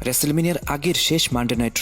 রেসেলমেনিয়ার আগের শেষ Monday night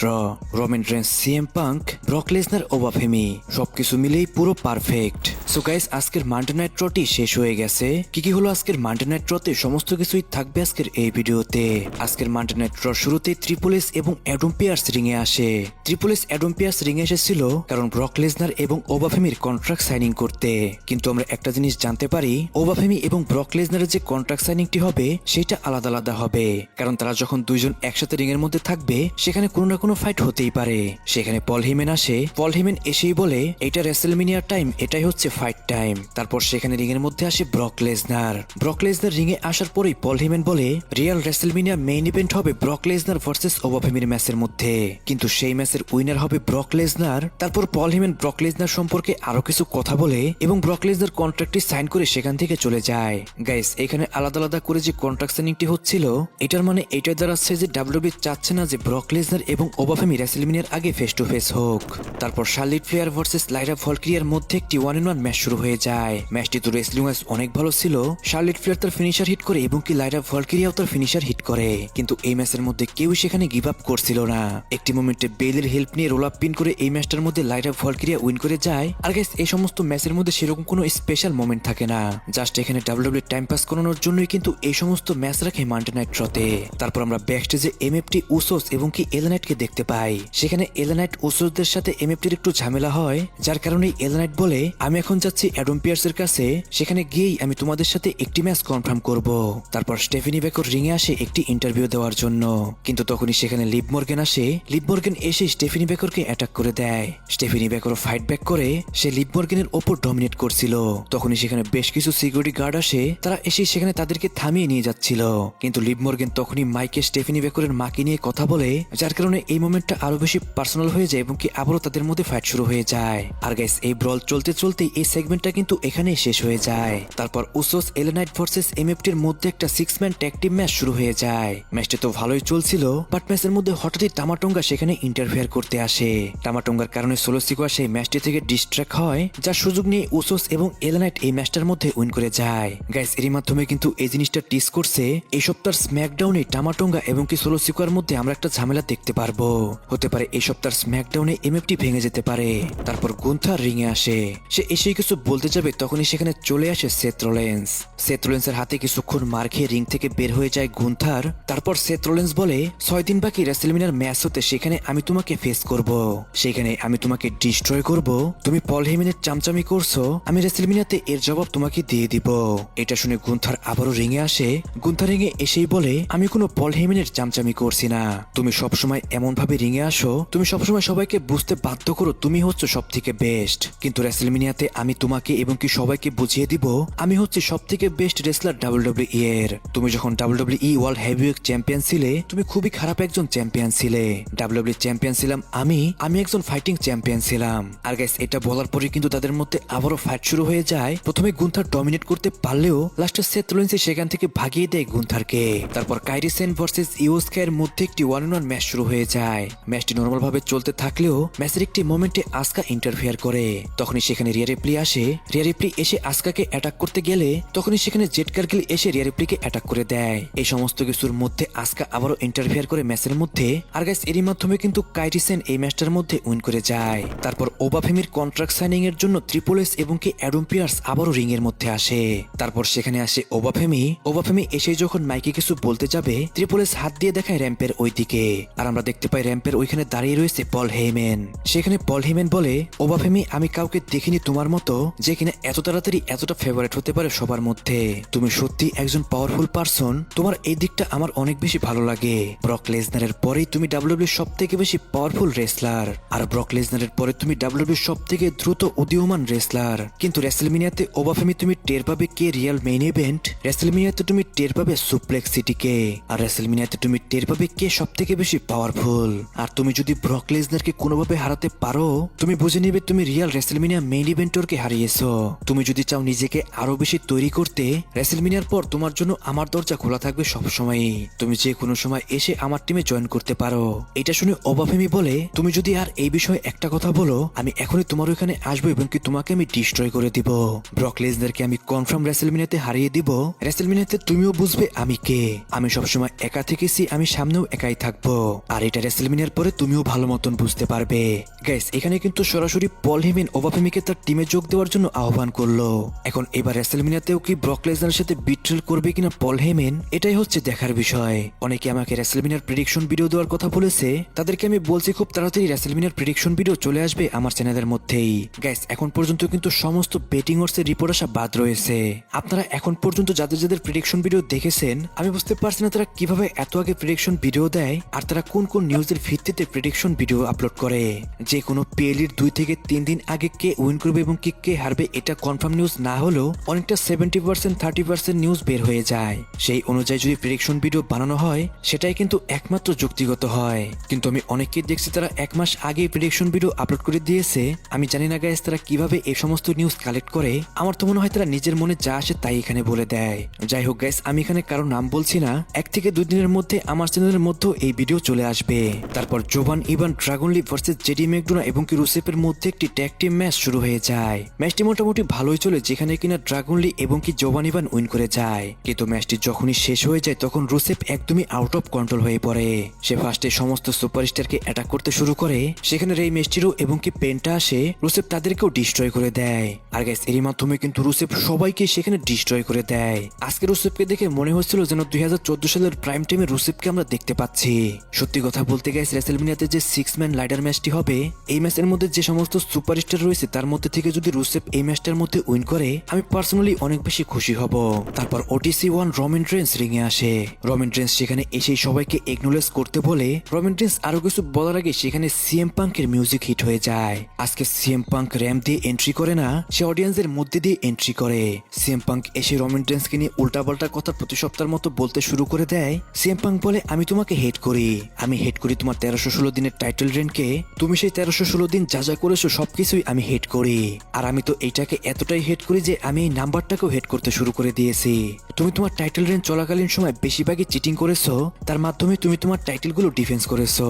Roman Reigns, CM punk, Brock Lesnar, Obafemi সবকিছু মিলেই পুরো পারফেক্ট। সো গাইস, আজকের মানডে নাইট টি শেষ হয়ে গেছে। কি হলো আজকের মানডে নাইট তে সমস্ত কিছুই থাকবে আজকের এই ভিডিওতে। আজকের মানডে নাইট শুরুতেই ট্রিপল এইচ এবং অ্যাডাম পিয়ার্স রিং এ আসে। Triple H Adam Pearce ring এ এসেছিল কারণ ব্রক লেসনার এবং ওবাফেমির কন্ট্রাক্ট সাইনিং করতে। কিন্তু আমরা একটা জিনিস জানতে পারি, ওবাফেমি এবং ব্রক লেসনারের যে কন্ট্রাক্ট সাইনিংটি হবে সেটা আলাদা আলাদা হবে। কারণ তারা যখন দুইজন একসাথে রিং এর মধ্যে থাকবে সেখানে কোনো না কোনো ফাইট হতেই পারে। সেখানে পল হেমেন আসে। পল হেমেন এসেই বলে এটা রেসেলমেনিয়ার টাইম, এটাই হচ্ছে ফাইট টাইম। তারপর সেখানে রিং এর মধ্যে আসে Brock Lesnar. Brock Lesnar ring এ আসার পরেই পল হেমেন বলে রিয়াল রেসেলমেনিয়া মেইন ইভেন্ট হবে ব্রক লেসনার ভার্সেস ওবাফেমির ম্যাচের মধ্যে, কিন্তু সেই ম্যাচের উইনার হবে ব্রক লেসনার। তারপর পল হেমেন ব্রক লেসনার সম্পর্কে আরো কিছু কথা বলে এবং ব্রক লেসনার কন্ট্রাক্টটি সাইন করে সেখান থেকে চলে যায়। গাইস, এখানে আলাদা আলাদা করে যে কন্ট্রাক্ট সাইনিংটি হচ্ছিল এটার মানে এটাই দাঁড়াচ্ছে যে ডাব্লিউডব্লিউ চাচ্ছে না যে ব্রক লেসনার এবং ওবাফেমি রেসেলমেনিয়ার আগে ফেস টু ফেস হোক। তারপর শার্লেট ফ্লেয়ার ভার্সেস লাইরা ভলকিরিয়ার মধ্যে একটি 1-on-1 ম্যাচ শুরু হয়ে যায়। ম্যাচটি তো রেসলিং ওয়াইজ অনেক ভালো ছিল। শার্লেট ফ্লেয়ার তার ফিনিশার হিট করে এবং কি লাইরা ভলকিরিয়াও তার ফিনিশার হিট করে, কিন্তু এই ম্যাচের মধ্যে কেউ সেখানে গিভ আপ করছিল না। একটি মোমেন্টে বেলের হেল্প নিয়ে রোল আপ পিন করে এই ম্যাচটার মধ্যে লাইরা ভলকিরিয়া উইন করে যায়। আর গাইস, এই সমস্ত ম্যাচের মধ্যে সেরকম কোনো স্পেশাল মোমেন্ট থাকে না, জাস্ট এখানে ডাব্লিউডব্লিউ টাইম পাস করানোর জন্যই কিন্তু এই সমস্ত ম্যাচ রাখে মানডে নাইট তে। তারপর আমরা ব্যাকস্টেজে এমএফটি উসোস এবং কি এলনাইটকে দেখতে পাই। সেখানে এলনাইট উসোসদের সাথে এমএফটির একটু ঝামেলা হয়, যার কারণে এলনাইট বলে আমি এখন যাচ্ছি অ্যাডাম পিয়ার্সের কাছে, সেখানে গিয়েই আমি তোমাদের সাথে একটি ম্যাচ কনফার্ম করব। তারপর স্টেফেনি বেকর রিং এ আসে একটি ইন্টারভিউ দেওয়ার জন্য, কিন্তু তখনই সেখানে লিভ মর্গান আসে। লিভ মর্গান এসে স্টেফেনি বেকরকে অ্যাটাক করে দেয়। স্টেফেনি বেকর ফাইট ব্যাক করে, সে লিভ মর্গানের ওপর ডমিনেট করছিল। তখনই সেখানে বেশ কিছু সিকিউরিটি গার্ড আসে, তারা এসে সেখানে তাদেরকে থামিয়ে নিয়ে যাচ্ছিল। কিন্তু লিভ মর্গান তখনই মাইকে স্টেফেনি বেকরের মাকে নিয়ে কথা বলে, যার কারণে এই মোমেন্টটা আরো বেশি পার্সোনাল হয়ে যায় এবং কি আবারও তাদের মধ্যে ফাইট শুরু হয়ে যায়। আর গাইস, এই ব্রল চলতে চলতে এই সেগমেন্টটা কিন্তু এখানেই শেষ হয়ে যায়। তারপর উসোস এলনাইট ভার্সেস এমএফটির মধ্যে একটা 6 ম্যান ট্যাগ টিম ম্যাচ শুরু হয়ে যায়। ম্যাচটা তো ভালোই চলছিল, বাট ম্যাচের মধ্যে হঠাৎই টামাটোঙ্গা সেখানে ইন্টারফেয়ার করতে আসে। টামাটোঙ্গার কারণে সোলো সিকোয়া সেই ম্যাচটি থেকে ডিস্ট্র্যাক্ট হয়, যার সুযোগ নিয়ে উসোস এবং এলনাইট এই ম্যাচটার মধ্যে উইন করে যায়। গাইস, এরই মাধ্যমে কিন্তু এই জিনিসটা টিস করছে এই সপ্তাহের স্ম্যাকডাউনে টামাটোঙ্গা এবং কি সোলো সিকোয়ার মধ্যে আমরা একটা ঝামেলা দেখতে পারবো। হতে পারে এই সপ্তাহের স্ম্যাকডাউনে এমএফটি ভেঙে যেতে পারে। তারপর গুন্থার রিং এ আসে। সে এসেই কিছু বলতে যাবে তখনই সেখানে চলে আসে সেথ রোলেন্স। সেথ রোলেন্সের হাতে কিছুক্ষণ মার খেয়ে রিং থেকে বের হয়ে যায় গুন্থার। তারপর সেথ রোলেন্স বলে 6 দিন বাকি রেসেলমেনিয়ার ম্যাচ হতে, সেখানে আমি তোমাকে ফেস করব, সেখানে আমি তোমাকে ডিস্ট্রয় করব। তুমি পল হেমেনের চামচামি করছো, আমি রেসেলমেনিয়াতে এর জবাব তোমাকে দিয়ে দিব। এটা শুনে গুন্থার আবারও রিং এ আসে। গুন্থার রিং এ এসেই বলে আমি কোনো পল হেমেনের চামচামি করছি না। তুমি সবসময় এমন ভাবে রিং এ আসো, তুমি সবসময় সবাইকে বুঝতে বাধ্য করো তুমি হচ্ছে সব থেকে বেস্ট, কিন্তু রেসেলমেনিয়াতে আমি তোমাকে এবং কি সবাইকে বুঝিয়ে দিব আমি হচ্ছে সব থেকে বেস্ট রেসলার ডাব্লিউডব্লিউই এর। তুমি যখন ডাব্লিউডব্লিউই ওয়ার্ল্ড হেভিওয়েট চ্যাম্পিয়ন ছিলে তুমি খুবই খারাপ একজন চ্যাম্পিয়ন ছিলে। ডাব্লিউডব্লিউ চ্যাম্পিয়ন ছিলাম আমি একজন ফাইটিং চ্যাম্পিয়ন ছিলাম। আর গাইস, এটা বলার পরে কিন্তু তাদের মধ্যে আবারও ফাইট শুরু হয়ে যায়। প্রথমে গুন্থার ডমিনেট করতে পারলেও লাস্টে সেথ রোলেন্স সেখান থেকে ভাগিয়ে দেয় গুন্থারকে। তারপর কাইরি সেন ভার্সেস ইওস্কা এর মধ্যে একটি 1-on-1 ম্যাচ শুরু হয়ে যায়। ম্যাচটি নরমাল ভাবে চলতে থাকলেও ম্যাচের একটি মোমেন্টে আসকা ইন্টারফেয়ার করে। তখনই সেখানে রিয়া রিপ্লি আসে। রিয়া রিপ্লি এসে আসকাকে অ্যাটাক করতে গেলে তখনই সেখানে জেড কার্গিল এসে রিয়া রিপ্লিকে অ্যাটাক করে দেয়। এই সমস্ত কিছুর মধ্যে আসকা আবারও ইন্টারফেয়ার করে ম্যাচের মধ্যে। আর গাইস, এরই মাধ্যমে কিন্তু কাইরি সেন এই ম্যাচটার মধ্যে উইন করে যায়। তারপর ওবাফেমির কন্ট্রাক্ট সাইনিং এর জন্য ট্রিপল এইচ এবং কি অ্যাডাম পিয়ার্স আবারও রিং এর মধ্যে আসে। তারপর সেখানে আসে ওবাফেমি এসে যখন মাইকে কিছু বলতে যাবে ট্রিপল এইচ হাত দিয়ে দেখায় র্যাম্পের ওই দিকে। আর আমরা দেখতে পাই র্যাম্পের ওইখানে দাঁড়িয়ে রয়েছে পল হেমেন। সেখানে পল হেমেন বলে ওবাফেমি আমি কাউকে দেখিনি তোমার মতো যে কিনা এত তাড়াতাড়ি এতটা ফেভারিট হতে পারে সবার মধ্যে। তুমি সত্যি একজন পাওয়ারফুল পারসন, তোমার এই দিকটা আমার অনেক বেশি ভালো লাগে। ব্রক লেসনারের পরেই তুমি ডাব্লিউডব্লিউ সব থেকে বেশি পাওয়ারফুল রেসলার, আর ব্রক লেসনারের পরে তুমি ডাব্লিউডব্লিউ সব থেকে দ্রুত উদীয়মান রেসলার। কিন্তু রেসেলমেনিয়াতে ওবাফেমি তুমি টের পাবে কে রিয়াল মেইন ইভেন্ট, রেসেলমেনিয়াতে তুমি টের পাবে সুপ্লেক্স সিটিকে, আর রেসেলমেনিয়াতে তুমি টের পাবে কে সব থেকে বেশি পাওয়ারফুল। আর তুমি যদি ব্রক লেসনারকে কোনোভাবে হারাতে পারো তুমি বুঝে নিবে তুমি রিয়াল রেসেলমেনিয়া মেইন ইভেন্টরকে হারিয়েছো। তুমি যদি চাও নিজেকে আরো বেশি তৈরি করতে, রেসেলমেনিয়ার পর তোমার জন্য আমার দরজা খোলা থাকবে সবসময়ই। তুমি যে কোনো সময় এসে আমার টিমে জয়েন করতে পারো। এটা শুনে ওবাফেমি বলে তুমি যদি আর এই বিষয়ে একটা কথা বলো আমি এখনই তোমার ওখানে আসবো এবং কি তোমাকে আমি ডিস্ট্রয় করে দিব। ব্রক লেসনারকে আমি কনফার্ম রেসেলমেনিয়াতে হারিয়ে দিব। রেসেলমেনিয়াতে তুমিও বুঝবে আমি কে। আমি সবসময় একা থেকেছি, আমি আমি সামনেও একাই থাকবো, আর এটা রেসেলমিনিয়ার পরে তুমিও ভালো মতন বুঝতে পারবে। গাইস এখানে কিন্তু সরাসরি পল হেমেন ওবাফেমিকে তার টিমে যোগ দেওয়ার জন্য আহ্বান করলো। এখন এবার রেসেলমিনিয়াতেও কি ব্রক লেসনারের সাথে বিট্রেল করবে কিনা পল হেমেন, এটাই হচ্ছে দেখার বিষয়। অনেকে আমাকে রেসেলমিনিয়ার প্রেডিকশন ভিডিও দেওয়ার কথা বলেছে, তাদেরকে আমি বলছি খুব তাড়াতাড়ি রেসেলমিনিয়ার প্রেডিকশন ভিডিও চলে আসবে আমার চ্যানেলের মধ্যেই। গাইস এখন পর্যন্ত কিন্তু সমস্ত বেটিং ওয়ার্সের রিপোর্ট আসা বাদ রয়েছে। আপনারা এখন পর্যন্ত যাদের যাদের প্রেডিকশন ভিডিও দেখেছেন, আমি বুঝতে পারছি না তারা কিভাবে এত আগে প্রেডিকশন ভিডিও দেয়, আর তারা কোন কোন নিউজের ভিত্তিতে প্রেডিকশন ভিডিও আপলোড করে। যে কোনো পিএলির 2 থেকে 3 দিন আগে কে উইন করবে এবং কে হারবে এটা কনফার্ম নিউজ না হলেও অনেকটা 70% 30% নিউজ বের হয়ে যায়। সেই অনুযায়ী যদি প্রেডিকশন ভিডিও বানানো হয় সেটাই কিন্তু একমাত্র যুক্তিগত হয়। কিন্তু আমি অনেককে দেখছি তারা 1 মাস আগে প্রেডিকশন ভিডিও আপলোড করে দিয়েছে। আমি জানি না গাইস তারা কিভাবে এই সমস্ত নিউজ কালেক্ট করে। আমার তো মনে হয় তারা নিজের মনে যা আসে তাই এখানে বলে দেয়। যাই হোক গাইস, আমি এখানে কারো নাম বলছি না। 1 থেকে 2 দিনের মধ্যে আমার চ্যানেলের মধ্যে এই ভিডিও চলে আসবে। তারপর Jovan Ivan ড্রাগনলি versus JD McDonagh এবং কি রুসেফের মধ্যে একটি ট্যাগ টিম ম্যাচ শুরু হয়ে যায়। ম্যাচটি মোটামুটি ভালোই চলে, যেখানে কিনা ড্রাগনলি এবং কি জোভান ইভান উইন করে যায়। কিন্তু ম্যাচটি যখনই শেষ হয়ে যায় তখন রুসেফ একদমই আউট অফ কন্ট্রোল হয়ে পড়ে। সে ফার্স্টে সমস্ত সুপারস্টারকে অ্যাটাক করতে শুরু করে। সেখানে রেই মিস্টিরিও এবং কি পেন্টা আসে, রুসেফ তাদেরকেও ডিস্ট্রয় করে দেয়। আর গাইস এরই মাধ্যমে কিন্তু রুসেফ সবাইকে সেখানে ডিস্ট্রয় করে দেয়। আজকে রুসেফকে দেখে মনে হচ্ছিল যেন 2014 সালের প্রাইম টাইমে রুসেফকে আমরা দেখতে পাচ্ছি। সত্যি কথা বলতে গাইস, রেসেলমিনিয়াতে যে 6 ম্যান লাইডার ম্যাচটি হবে, এই ম্যাচের মধ্যে যে সমস্ত সুপারস্টার রয়েছে তার মধ্যে থেকে যদি রুসেফ এই ম্যাচটার মধ্যে উইন করে, আমি পার্সোনালি অনেক বেশি খুশি হব। তারপর ওটিসি 1 রোমান রেন্স রিংয়ে আসে। রোমান রেন্স সেখানে এসে সবাইকে একনোলেজ করতে বলে। রোমান রেন্স আরো কিছু বলার আগে সেখানে সিএম পাঙ্কের মিউজিক হিট হয়ে যায়। আজকে সিএম পাঙ্ক র্যাম্প দিয়ে এন্ট্রি করে না, সে অডিয়েন্সের মধ্যে দিয়ে এন্ট্রি করে। সিএম পাঙ্ক এসে রোমান রেন্সকে নিয়ে উল্টাপাল্টা কথা প্রতি সপ্তাহের মতো বলতে শুরু করে দেয়। সিএম পাঙ্ক বলে, আমি তোমাকে হেট করি, আমি হেট করি তোমার 1316 দিনের টাইটেল রেনকে। তুমি সেই 1316 দিন যা যা করেছো সবকিছুই আমি হেট করি। আর আমি তো এইটাকে এতটাই হেট করি যে আমি এই নাম্বারটাকেও হেট করতে শুরু করে দিয়েছি। তুমি তোমার টাইটেল রেন চলাকালীন সময় বেশিরভাগই চিটিং করেছো, তার মাধ্যমে তুমি তোমার টাইটেলগুলো ডিফেন্স করেছো।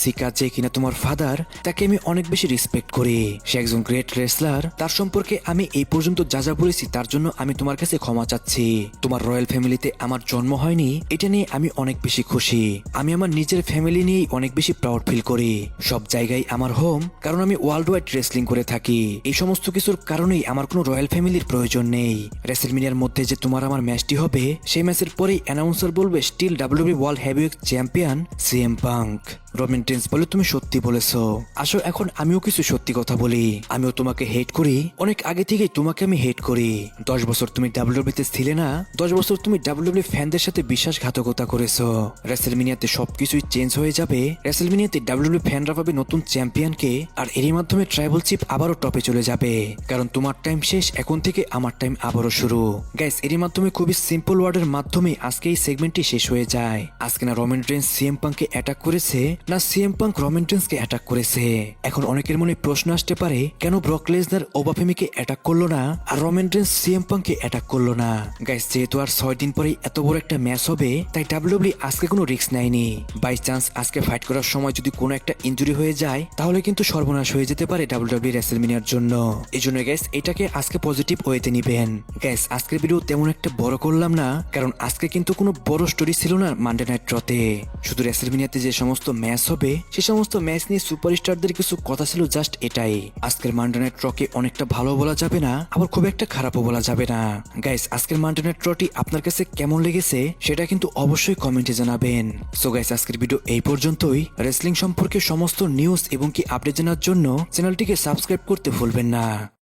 সিকা যে কিনা তোমার ফাদার, তাকে আমি অনেক বেশি রেসপেক্ট করি। সে একজন গ্রেট রেসলার। তার সম্পর্কে আমি এই পর্যন্ত যা যা বলেছি তার জন্য আমি তোমার কাছে ক্ষমা চাচ্ছি। তোমার রয়্যাল ফ্যামিলিতে আমার জন্ম হয়নি, এটা নিয়ে আমি অনেক বেশি খুশি। আমি আমার নিজের ফ্যামিলি নিয়েই অনেক বেশি প্রাউড ফিল করি। সব জায়গায় আমার হোম, কারণ আমি ওয়ার্ল্ড ওয়াইড রেসলিং করে থাকি। এই সমস্ত কিছুর কারণেই আমার কোনো রয়্যাল ফ্যামিলির প্রয়োজন নেই। রেসেলমিনিয়ার মধ্যে যে তোমার আমার ম্যাচটি হবে, সেই ম্যাচের পরেই অ্যানাউন্সার বলবে still WWE world heavyweight champion CM Punk. Roman Reigns বলে, তুমি সত্যি বলেছো। আসো এখন আমিও কিছু সত্যি কথা বলি। আমিও তোমাকে হেট করি, অনেক আগে থেকেই তোমাকে আমি হেট করি। 10 বছর তুমি ডাব্লিউডব্লিউতে ছিলে না, 10 বছর তুমি ডাব্লিউডব্লিউ ফ্যানদের সাথে বিশ্বাসঘাতকতা করেছো। রেসেলমিনিয়াতে সবকিছুই চেঞ্জ হয়ে যাবে। রেসেলমিনিয়াতে ডাব্লিউডব্লিউ ফ্যানরা পাবে নতুন চ্যাম্পিয়নকে, আর এরই মাধ্যমে ট্রাইবল চিফ আবারও টপে চলে যাবে। কারণ তোমার টাইম শেষ, এখন থেকে আমার টাইম আবারও শুরু। গাইস এরই মাধ্যমে খুবই সিম্পল ওয়ার্ডের মাধ্যমে আজকে এই সেগমেন্টটি শেষ হয়ে যায়। আজকে না রোমান রেন্স সিএম পাঙ্ককে অ্যাটাক করেছে, না সিএম পাঙ্ক রোমান রেন্সকে অ্যাটাক করেছে। এখন অনেকের মনে প্রশ্ন আসতে পারে, কেন ব্রক লেসনার ওবাফেমিকে অ্যাটাক করলো না আর রোমান রেন্স সিএম পাঙ্ককে অ্যাটাক করলো না। গাইস যেহেতু আর 6 দিন পরেই এত বড় একটা ম্যাচ হবে, তাই ডাব্লিউডব্লিউ আজকে কোনো রিস্ক নেয়নি। বাই চান্স আজকে ফাইট করার সময় যদি কোনো একটা ইনজুরি হয়ে যায়, তাহলে কিন্তু সর্বনাশ হয়ে যেতে পারে ডাব্লিউডব্লিউ রেসেলমিনিয়ার জন্য। এই জন্য গাইস এটাকে আজকে পজিটিভ ওয়েতে নিবেন। গাইস আজকের ভিডিও তেমন একটা বড় করলাম না, কারণ আজকে কিন্তু কোনো বড় স্টোরি ছিল না মানডে নাইট রতে। শুধু রেসেলমিনিয়াতে যে সমস্ত ম্যাচ হবে, সে সমস্ত ম্যাচ নিয়ে সুপারস্টারদের কিছু কথা ছিল, জাস্ট এটাই। আজকের মানডে নাইট রকে অনেকটা ভালো বলা যাবে না, আবার খুব একটা খারাপও বলা যাবে না। গাইস আজকের মানডে নাইট রটি আপনার কাছে কেমন লেগেছে সেটা কিন্তু অবশ্যই কমেন্টে জানাবেন। সো গাইস আজকের ভিডিও এই পর্যন্তই। রেসলিং সম্পর্কে সমস্ত নিউজ এবং কি আপডেট জানার জন্য চ্যানেলটিকে সাবস্ক্রাইব করতে ভুলবেন না।